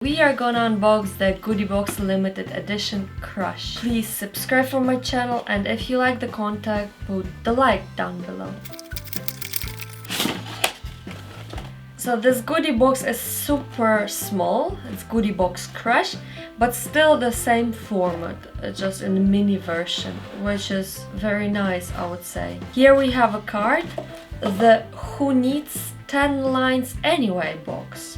We are gonna unbox the Goodie Box limited edition Crush. Please subscribe for my channel, and if you like the content, put the like down below. So this Goodie Box is super small. It's Goodie Box Crush, but still the same format, just in the mini version, which is very nice, I would say. Here we have a card, the Who Needs 10 Lines Anyway box.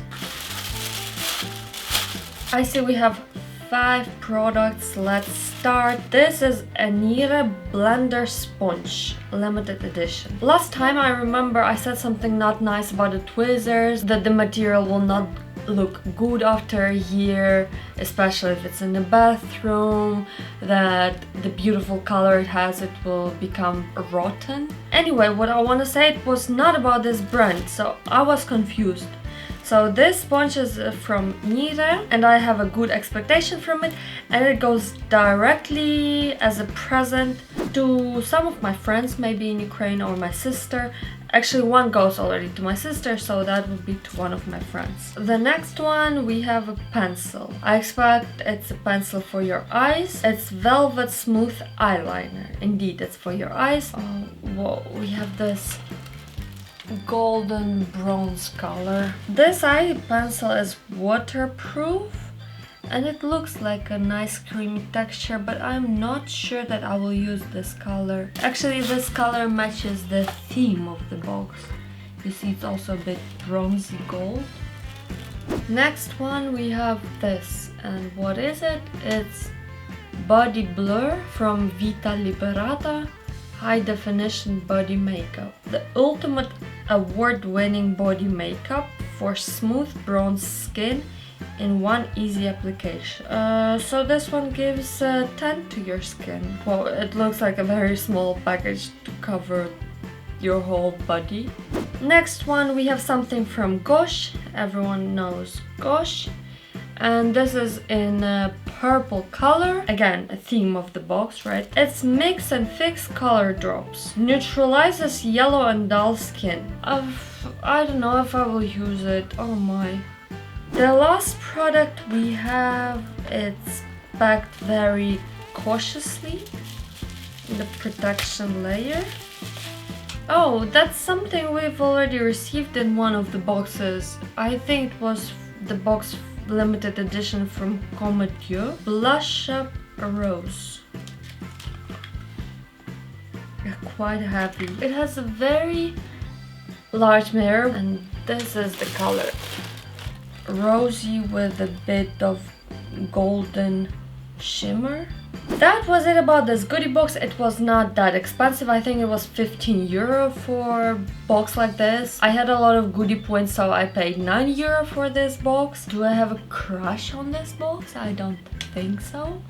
I see we have 5 products. Let's start. This is a Nire Blender Sponge limited edition. Last time I remember I said something not nice about the tweezers, that the material will not look good after a year, especially if it's in the bathroom, that the beautiful color it has, it will become rotten. Anyway, what I want to say, it was not about this brand, so I was confused. So this sponge is from Nire, and I have a good expectation from it, and it goes directly as a present to some of my friends, maybe in Ukraine, or my sister. Actually, one goes already to my sister, so that would be to one of my friends. The next one, we have a pencil. I expect it's a pencil for your eyes. It's Velvet Smooth Eyeliner. Indeed, it's for your eyes. Oh, whoa, we have this golden bronze color. This eye pencil is waterproof and it looks like a nice creamy texture, but I'm not sure that I will use this color. Actually, this color matches the theme of the box. You see, it's also a bit bronzy gold. Next one, we have this, and what is it? It's Body Blur from Vita Liberata High Definition Body Makeup. The ultimate award-winning body makeup for smooth bronze skin in one easy application. So this one gives 10 to your skin. Well, it looks like a very small package to cover your whole body. Next one, we have something from Gosh. Everyone knows Gosh. And this is in a purple color. Again, a theme of the box, right? It's Mix and Fix Color Drops. Neutralizes yellow and dull skin. I don't know if I will use it. Oh my. The last product we have, it's packed very cautiously. The protection layer. Oh, that's something we've already received in one of the boxes. I think it was the box limited edition from Comme Dieu. Blush Up Rose. They're quite heavy. It has a very large mirror, and this is the color. Rosy with a bit of golden shimmer. That was it about this Goodie Box. It was not that expensive. I think it was 15 euro for a box like this. I had a lot of goodie points, so I paid 9 euro for this box. Do I have a crush on this box? I don't think so.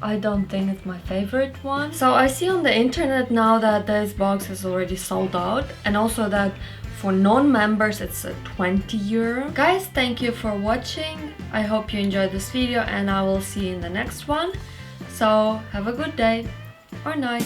I don't think it's my favorite one. So I see on the internet now that this box is already sold out, and also that for non-members it's 20 euro. Guys, thank you for watching. I hope you enjoyed this video, and I will see you in the next one. So have a good day or night.